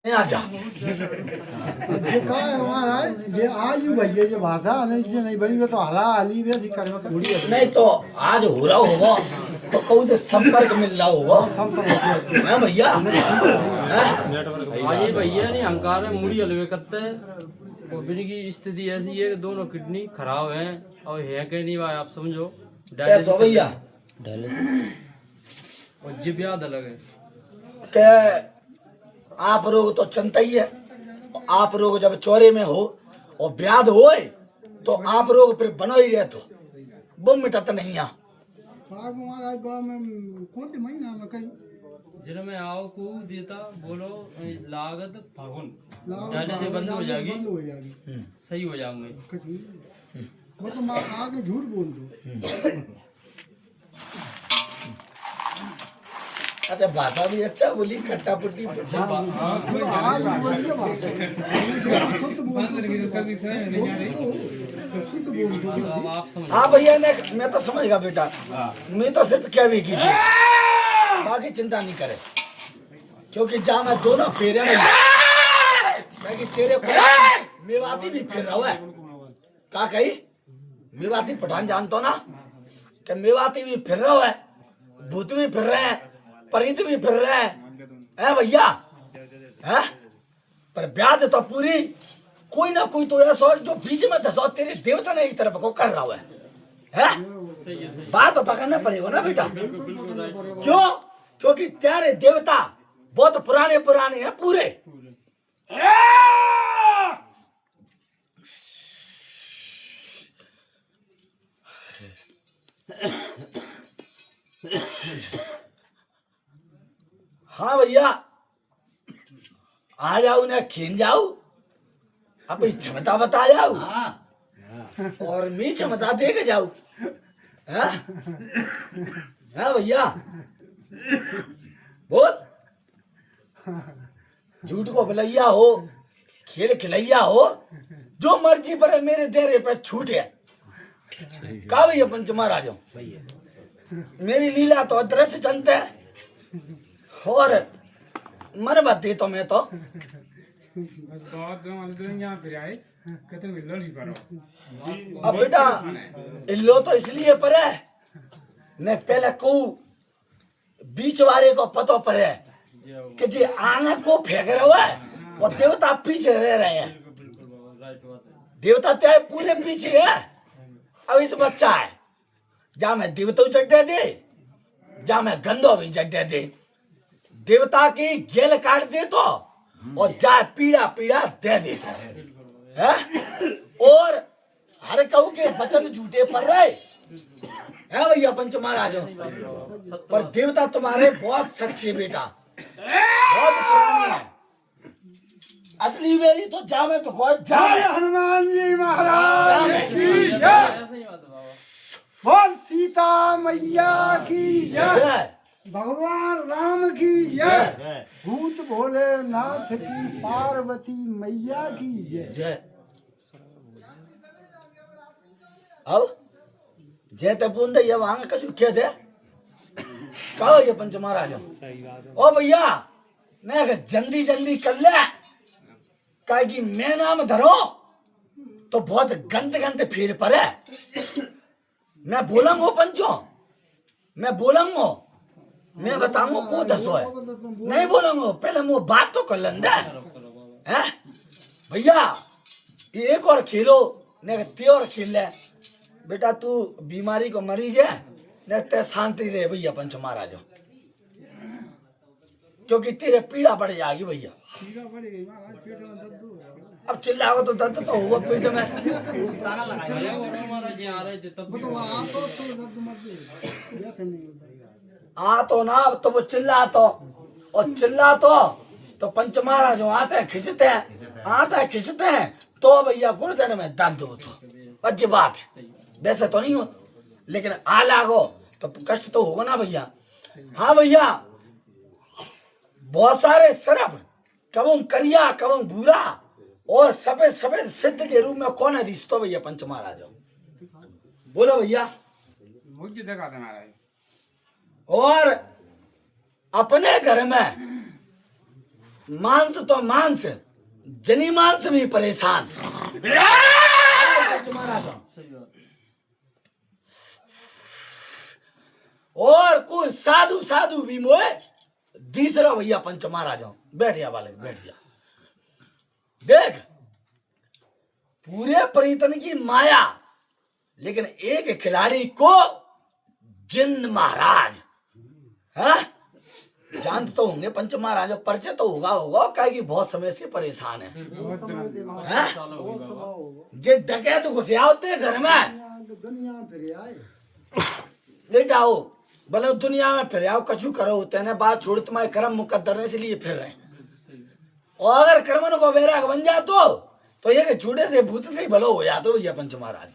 आजा जे का है हमारा जे आज ही भैया जे भाषा नहीं जे नहीं बनी तो हला हाली वे दिक्कत में थोड़ी है नहीं तो आज हो रहा होगा तो कहूँ से संपर्क मिल रहा होगा है भैया आज ये भैया नहीं हमकार है मुड़ी हलवे करते हैं और की स्थिति ऐसी है कि दोनों किडनी खराब हैं और है कहीं नहीं भाई आप समझो कैसे हो भैया और जिब याद अलग है के आप रोग तो चलता ही है। आप रोग जब चौरे में हो और ब्याध होए तो आप रोग फिर बनो ही रहे तो वो मिटत नहीं है। साग हमारा बा में कौन से महीना में कहीं जिनमें आओ को देता बोलो लागत फागुन लागत डाले से बंद हो जाएगी बंद हो जाएगी सही हो जाऊंगे वो तो मां आगे झूठ बोल दो अच्छा भाषा भी अच्छा बोली खट्टा पुट्टी आज बोलिए बात खुद बोल अब आप समझ हाँ भैया ने मैं तो समझ गया बेटा। मैं तो सिर्फ क्या भी की थी बाकी चिंता नहीं करे क्योंकि जहाँ मैं दोनों फेरे में कि तेरे को मेवाती भी फिर रहा है का कही मेवाती पठान जानता ना कि मेवाती भी फिर रहा है भूत भी फिर रहे हैं परित भी फिर रहे हैं भैया है पर ब्याज तो पूरी कोई ना कोई तो ऐसा जो बीच में दसो तेरे देवता ने एक तरफ को कर रहा है बात तो पकड़ना पड़ेगा ना बेटा क्यों क्योंकि तेरे देवता बहुत पुराने पुराने हैं पूरे हाँ भैया आ जाओ ना खींच जाओ अब क्षमता बता जाओ और मैं क्षमता दे के जाओ है भैया बोल झूठ को भलैया हो खेल खिलैया हो जो मर्जी पर है मेरे देरे पे छूट है का भैया पंच महाराज मेरी लीला तो अदृश्य जनता है और मर बत्ती तो मैं तो अब बेटा इल्लो तो इसलिए पर है ने पहले को बीच वाले को पतो पर है कि जी आने को फेंक रहा है और देवता पीछे रह रहे हैं देवता त्याग पूरे पीछे है। अब इस बच्चा है जा मैं देवता जड्डे दे जा मैं गंदो भी जड्डे दे देवता की गेल काट दे तो और जाए पीड़ा पीड़ा दे देता है और हर कहू के वचन झूठे पर रहे है भैया पंच महाराज पर देवता तुम्हारे बहुत सच्चे बेटा बहुत पुराने हैं असली मेरी तो जावे तो खुद जावे हनुमान जी महाराज की जय बोल सीता मैया की जय भगवान राम की जय भूत भोलेनाथ की पार्वती मैया की जय अब जय तो बूंद ये वहां कछु क्या दे कहो ये पंच महाराज ओ भैया मैं जल्दी जल्दी कर ले कहे कि मैं नाम धरो तो बहुत गंत गंत फिर पर है मैं बोलूंगा पंचो मैं बोलूंगा मैं बताऊंगा को दसो है नहीं बोलूंगा पहले मुझे बात तो कर लेंगे हैं भैया एक और खेलो नहीं ते और खेल ले बेटा तू बीमारी को मरीज है न ते शांति रहे भैया पंच महाराज क्योंकि तेरे पीड़ा बढ़ जाएगी भैया अब चिल्लाओ तो दर्द तो होगा पेट में आ तो ना तो वो चिल्ला तो और चिल्ला तो पंच महाराज आते हैं खिंचते हैं तो भैया गुर्दन में दर्द हो तो अच्छी बात है वैसे तो नहीं हो लेकिन आ लागो तो कष्ट तो होगा ना भैया। हाँ भैया बहुत सारे सरफ कबू करिया कबू भूरा और सफेद सफेद सिद्ध के रूप में कौन है दिस्तो भैया पंच महाराज बोलो भैया मुझे देखा था महाराज और अपने घर में मांस तो मांस, जनी मांस भी परेशान। पंच महाराज और कोई साधु साधु भी मोए तीसरा भैया पंच महाराज बैठ गया बालक, बैठ गया। देख पूरे परितन की माया, लेकिन एक खिलाड़ी को जिन महाराज है जानते तो होंगे पंच महाराज, परिचय तो होगा क्या कि बहुत समय से परेशान है, जे डकैत घुसे होते घर में दुनिया में फिर आए ले जाओ, बोले दुनिया में फिर आओ, कछु करो होते हैं बात छोड़, तुम्हारे कर्म मुकद्दर है इसलिए फिर रहे। और अगर कर्मन को वैराग बन जातो तो ये झूठे से भूत से ही भलो हो जाते भैया पंच महाराज।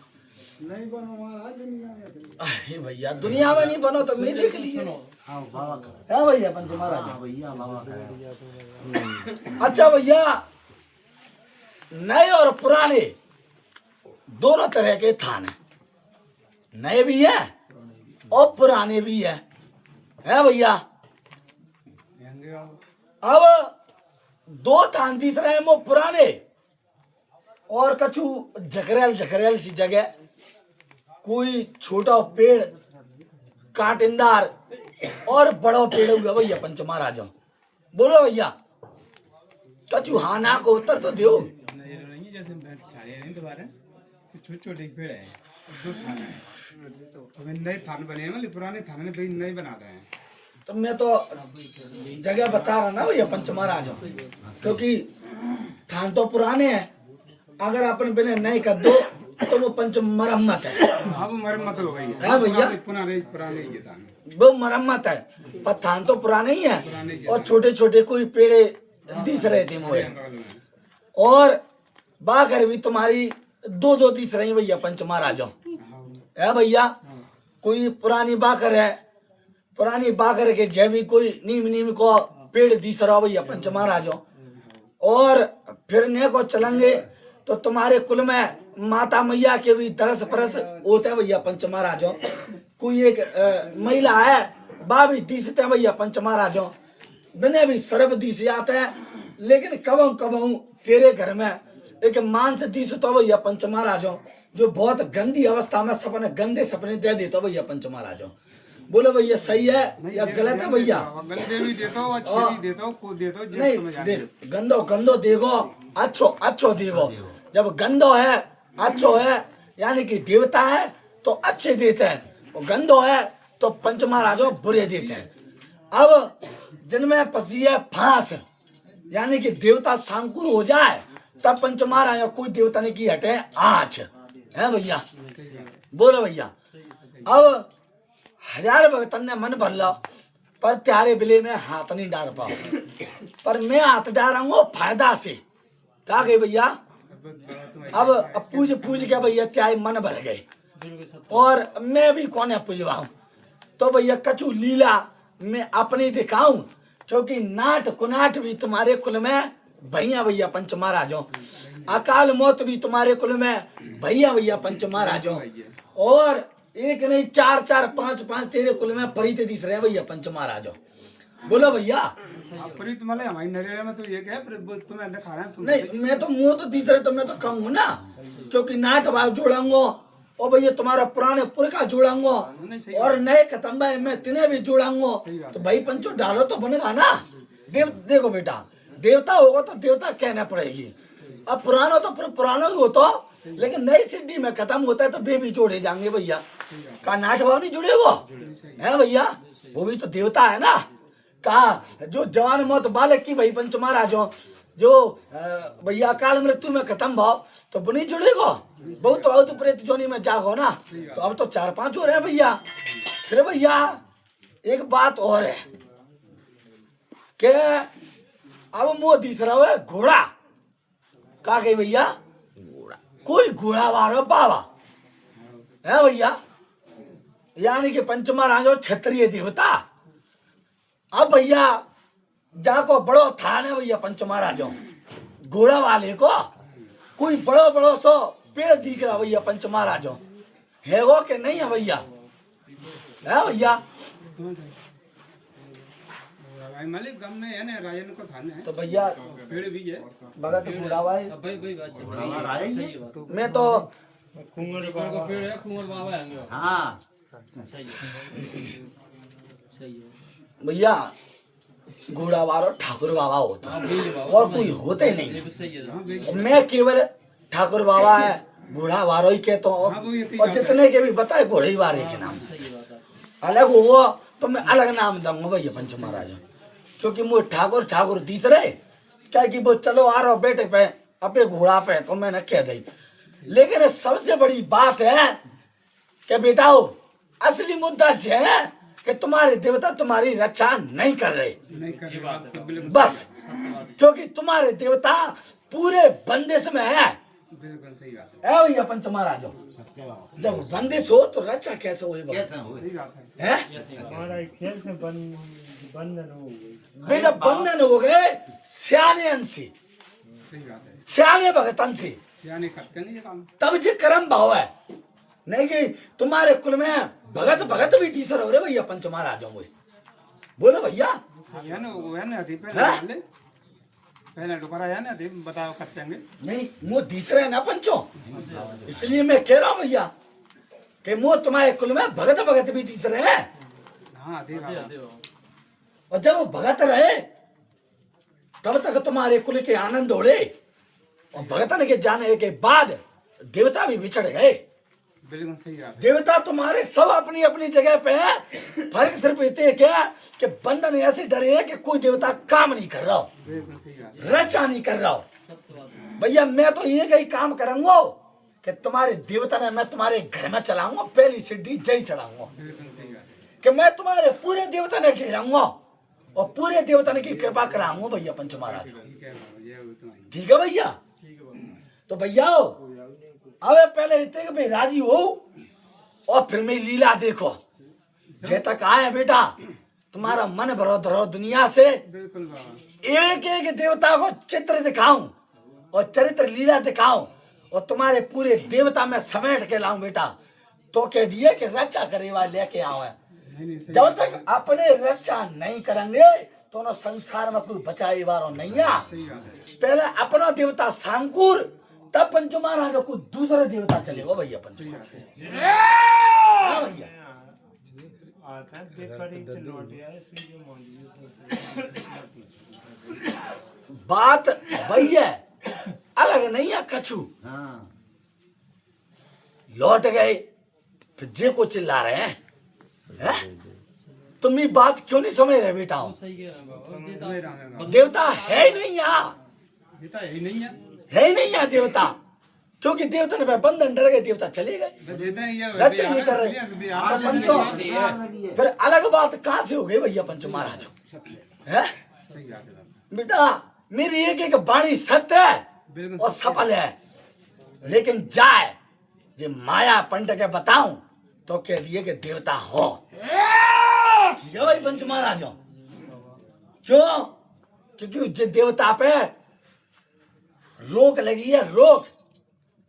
नहीं बनो महाराज दुनिया में फिर। अरे भैया दुनिया में नहीं बनो तो मैं देख लिए है भैया पंच महाराज। अच्छा भैया, नए और पुराने दोनों तरह के थान है, नए भी है और पुराने भी है भैया। अब दो थान तीसरा है वो पुराने और कछु झकरेल सी जगह, कोई छोटा पेड़ कांटेदार और बड़ा पेड़ हुआ भैया पंच महाराज। बोलो भैया कछु हाँ ना को उत्तर तो दो। छोटे पेड़ है, दो थान है, अभी नए थान बने हैं, मतलब पुराने थान में भाई नए बना रहे हैं। तो मैं तो जगह बता रहा ना भैया पंच महाराज, क्योंकि थान तो पुराने हैं, अगर अपन बिना नए कर दो तो वो पंच मरम्मत है। अब मरम्मत हो गई है भैया, पुराने ये थान वो मरम्मत है, पर थान तो पुराने ही है और छोटे छोटे कोई पेड़े दिस रहे थे मोए, और बाकर भी तुम्हारी दो दिस रही भैया पंच महाराज है भैया। कोई पुरानी बाकर है, पुरानी बाकर के जैवी कोई नीम को पेड़ दिस रहा भैया पंच महाराज। और फिर ने को चलेंगे तो तुम्हारे कुल में माता मैया के भी दरस परस होते हैं भैया पंच महाराज। कोई एक महिला है बा भी दिसते हैं भैया पंच महाराज, बिना भी सर्व दिस जाते हैं, लेकिन कबहू तेरे घर में एक मांस दिस तो भैया पंच महाराज, जो बहुत गंदी अवस्था में सपने गंदे सपने दे देता भैया पंच महाराज। बोलो भैया सही है या गलत है भैया? नहीं देख, गंदो देखो, अच्छो देखो। जब गंदो है अच्छो है यानी कि देवता है तो अच्छे देते हैं, और गंदो है तो पंच महाराजों बुरे देते हैं। अब जिनमें फंसी है फांस, यानी कि देवता सांकुर हो जाए तब पंच महाराज कोई देवता ने की हटे आँच है भैया। बोलो भैया। अब हजार भगतन ने मन भर लो पर त्यारे बिले में हाथ नहीं डाल पाओ, पर मैं हाथ डालूंगा फायदा से, क्या गई भैया। अब पूज के भैया त्यारे मन भर गए, और मैं भी कौन है पूजवाऊं, तो भैया कछु लीला मैं अपनी दिखाऊं, क्योंकि नाट कुनाट भी तुम्हारे कुल में भैया पंच महाराजों, अकाल मौत भी तुम्हारे कुल में भैया पंच महाराजों, और एक नहीं चार पांच तेरे कुल में परित दिस रहे भैया पंच महाराजों। बोलो भैया। परित मले हमारी नरेगा में तो ये क्या है, तुम्हें खा रहे हैं तुम। नहीं मैं तो मुंह तो दिस रहे तो मैं तो कहूँ ना, क्योंकि नाट भाग जोड़ाऊंगो और भैया तुम्हारा पुराने पुर का जोड़ाऊंगो और नए खतम्बा मैं तिन्हें भी जोड़ाऊंगो, तो भाई पंचो डालो तो बनेगा ना। देखो बेटा, देवता होगा तो देवता कहना पड़ेगी, अब पुराना तो पुराना ही हो, तो लेकिन नई सिद्धि में खत्म होता है तो वे भी जोड़े जाएंगे भैया। का नाट भाव नहीं जुड़ेगा है भैया, वो भी तो देवता है ना। कहा जो जवान मौत बालक की भाई पंच महाराजों, जो भैया अकाल मृत्यु में खत्म भाव तो वो नहीं जुड़ेगा, बहुत तो औत प्रेत जोनी में जागो ना। तो अब तो 4-5 हो रहे हैं भैया। फिर भैया एक बात और है कि अब मोदी सराव है घोड़ा, का कही भैया, कोई घोड़ा वारो बाबा है भैया, यानी कि पंच महाराजों क्षत्रिय देवता। अब भैया जाको बड़ो थान है भैया पंच महाराजों, घोड़ा वाले को कोई बड़ो सो पेड़ दिख रहा भैया पंच महाराजों, है वो कि नहीं है भैया? है भैया। भाई मालिक गम में है ना राजन को खाने है तो भैया पेड़ भी है भगत बुढ़ावा है। अब भाई बात चल रही है, सही है बात। मैं तो खूंगर का पेड़ है, खूंगर बाबा है हमें। हाँ सही है, सही है। भैया घोड़ावार और ठाकुर बाबा होता हाँ, वही है बाबा। और कोई होते नहीं। ये भी सही है। मैं केवल ठाकुर बाबा है घोड़ा वारो ही कहता हूँ हाँ, वो ये ठीक और बात जितने के भी बताए घोड़े ही वारे के नाम सही है बात है। अलग हुआ तो मैं अलग नाम दूंगा भैया पंच महाराज, क्योंकि मुझे ठाकुर ठाकुर तीसरे क्या कि वो चलो आ रहा हो बेटे पे अपने घोड़ा पे तो मैंने कह दी। लेकिन सबसे बड़ी बात है कि बेटाओ असली मुद्दा ये है कि तुम्हारे देवता तुम्हारी रक्षा नहीं कर रहे, नहीं कर रही बात तो बिल्कुल बस क्योंकि तुम्हारे देवता पूरे बंदिश में है। बिल्कुल सही बात है भैया पंच महाराज, जब बंदिश हो तो रक्षा कैसे हुई है सही बात है है? हमारा खेल से बंधन हो गई। बेटा बंधन हो गए सियाने अंशी, सही बात है सियाने भगतन से, यानी करते नहीं ये काम तब जे कर्म भाव है। नहीं कि तुम्हारे कुल में भगत भगत भी तीसर हो रहे भैया पंच महाराज हुए। बोलो भैया है ना वो है ना अभी हाँ? पहले डुकरा है ना अभी बताओ करते हैं नहीं मुँह तीसरे है ना पंचो, इसलिए मैं कह रहा हूँ भैया कि मुँह तुम्हारे कुल में भगत भगत भी तीसरे है। हाँ अभी बाबा और जब वो भगत रहे तब तक तुम्हारे कुल के आनंद उड़े और भगतन के जाने के बाद देवता भी बिछड़ गए। बिल्कुल सही बात है देवता तुम्हारे सब अपनी अपनी जगह पे है, फर्क सिर्फ इतने क्या कि बंधन ऐसे डरे है कि कोई देवता काम नहीं कर रहा हो, बिल्कुल सही बात है रचा नहीं कर रहा हो। भैया मैं तो ये कहीं काम करूंगा कि तुम्हारे देवता ने मैं तुम्हारे घर में चलाऊंगा, पहली सीढ़ी जय चढ़ाऊंगा बिल्कुल सही बात है कि मैं तुम्हारे पूरे देवता ने घेराऊंगा और पूरे देवता ने की कृपा कराऊंगा भैया पंच महाराज। ठीक है बाबा ये वो तो है ठीक है भैया, तो भैया अब पहले इतने कि भाई राजी हो और फिर मैं लीला देखो जे तक आए बेटा तुम्हारा मन भरो धरो दुनिया से। बिल्कुल बाबा एक एक देवता को चित्र दिखाऊं और चरित्र लीला दिखाऊं और तुम्हारे पूरे देवता में समेट के लाऊं बेटा, तो कह दिए कि रक्षा करे वाले लेके आओ। नहीं सही जब तक अपने रक्षा नहीं करेंगे तो न संसार में कोई बचाई वालों नहीं है। सही बात है पहले अपना देवता सांकुर, तब पंच महाराज को दूसरा देवता चलेगा भैया पंच। हाँ भैया बात भैया अलग नहीं है कछु। लौट गए फिर जे को चिल्ला रहे हैं, तुम ये बात क्यों नहीं समझ रहे बेटा? सही कह रहे हैं बाबा। समझ रहा हूँ मैं देवता है ही नहीं यहाँ, बेटा यही नहीं है है ही नहीं यहाँ देवता, क्योंकि देवता ने बंधन डर गए, देवता चले गए, बेटा ये रक्षा नहीं कर रहे। और पंचो फिर अलग बात कहाँ से हो गई भैया पंच महाराज है? सही बात है बाबा बेटा मेरी एक एक वाणी सत्य है बिल्कुल और सफल है, लेकिन जाए जे माया पंड के बताऊं तो कह दिए कि देवता हो। ठीक है भाई पंच महाराज, क्यों? क्योंकि जे देवता पे रोक लगी है, रोक,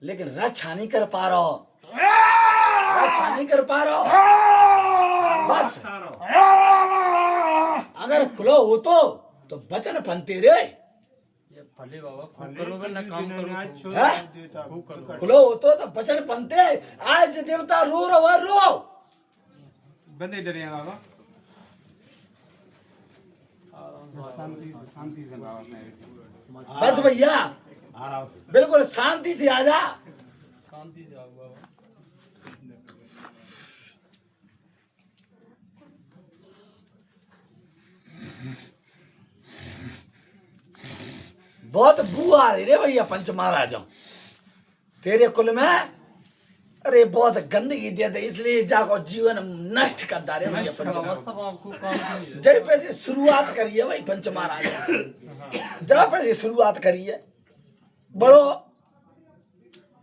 लेकिन रक्षा नहीं कर पा रहा, रक्षा नहीं कर पा रहा। बस अगर खुलो हो तो बचन फनते रे, ये भले बाबा खूब करोगे ना काम करो। है? खुलो हो तो बचन फनते। आज देवता रो रहा रो, बंदे डरे हैं बाबा शांति शांति से बाबा मैं बस भैया बिल्कुल शांति से आ जा। शांति से आओ बाबा। बहुत बू आ रही रे भैया पंच महाराज तेरे कुल में, अरे बहुत गंदगी दे दे, इसलिए जाको जीवन नष्ट कर दा रे भैया पंच बाबा महाराज। सब आपको काम नहीं है। जय पे से शुरुआत करिए भाई पंच महाराज, जरा पे से शुरुआत करिए। बड़ो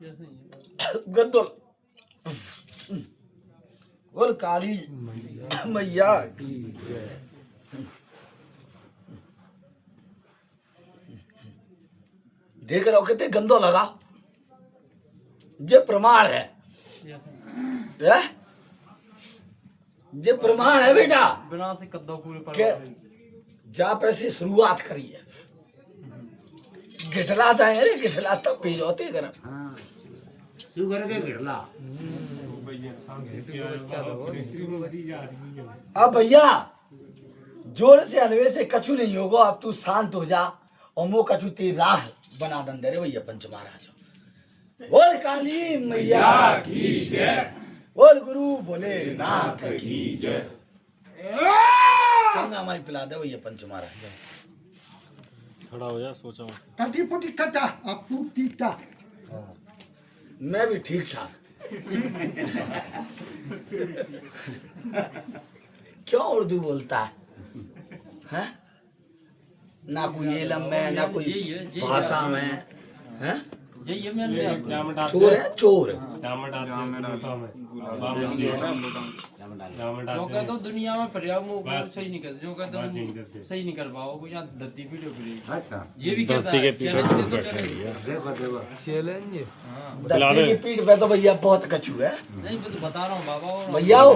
जैसे ही गद्दुल बोल काली मैया की जय। देख रहे हो कितने गंदो लगा, जे प्रमाण है, है? जे प्रमाण है बेटा बिना से कद्दो पूरे पर के जा पैसे शुरुआत करी है गिठला जाए रे गिठला तब पी होते गरम अब भैया जोर से हलवे से कछु नहीं होगा अब तू शांत हो जा और मो कछु तेरी राह बना दन दे रे भैया पंच महाराज बोल काली मैया की जय बोल गुरु भोलेनाथ की जय गंगा माई पिला दे भैया पंच महाराज खड़ा हो जा सोचा हूँ कटी पुटी कटा अब पुटी टा मैं भी ठीक ठाक क्यों उर्दू बोलता है ना कोई इलम में ना कोई भाषा में हैं ये मैं चोर है चोर जो कहते हो दुनिया में पर्याप्त मुंह सही नहीं कर जो कहते हो सही नहीं कर पाओ यहाँ धरती पीढ़ी पीढ़ी अच्छा ये भी कहता है चैलेंज धरती की पीठ पे तो भैया बहुत कछू है नहीं मैं तो बता रहा हूँ बाबा भैया हो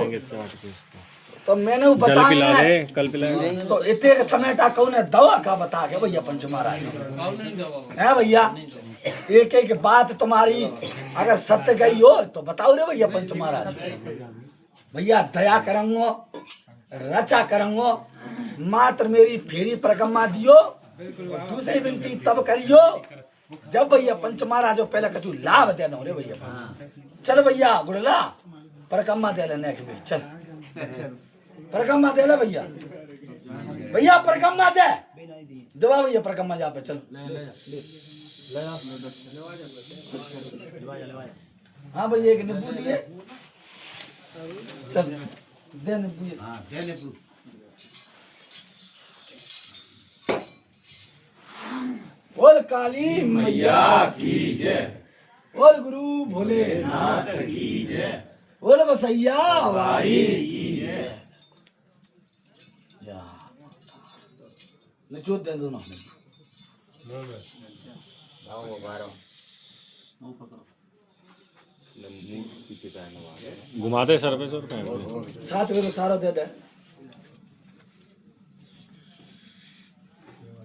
तो मैंने वो जल पिला बताया दे है कल पिलाएंगे तो इतने के समय टा कौन है दवा का बता के भैया पंच महाराज काऊ नहीं दो बाबा है भैया एक एक बात तुम्हारी अगर सत्य गई हो तो बताओ रे भैया पंच महाराज भैया दया करूंगो रचा करूंगो मात्र मेरी फेरी परिक्रमा दियो दूसरी विनती तब करियो जब भैया पंच महाराज पहले कछु लाभ दे दो रे भैया चल भैया गुड़ला परिक्रमा दे लेने के भी चल परिक्रमा दे ले भैया भैया परिक्रमा दे दबा भैया परिक्रमा जा पे चल हाँ भैया एक नींबू दिए चल दे नींबू बोल काली मैया की जय बोल गुरु भोलेनाथ की जय बोल बसैया वारी की जय निचोड़ दे दोनों घुमाते सर पे सर साथ में सारा दे दे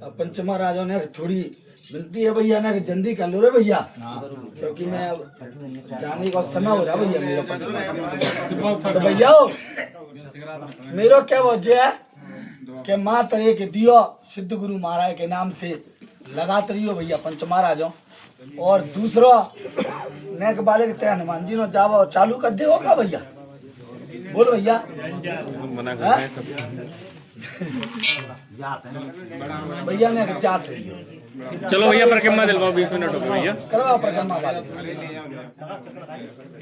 अब पंच महाराजों ने थोड़ी विनती है भैया ना कि जल्दी कर लो रे भैया क्योंकि मैं अब जाने का समय हो रहा भैया मेरा पंच महाराज तो भैया हो मेरा क्या वजह है कि मात्र एक दियो सिद्ध गुरु महाराज के नाम से लगाते रहियो भैया पंच महाराजों और दूसरा नेक बाले के हनुमान जी ने जावा चालू कर दे होगा भैया बोल भैया मना करते हैं सब भैया ने जात रहियो चलो भैया परिक्रमा दिलवाओ 20 मिनट हो गए भैया करवा परिक्रमा वाले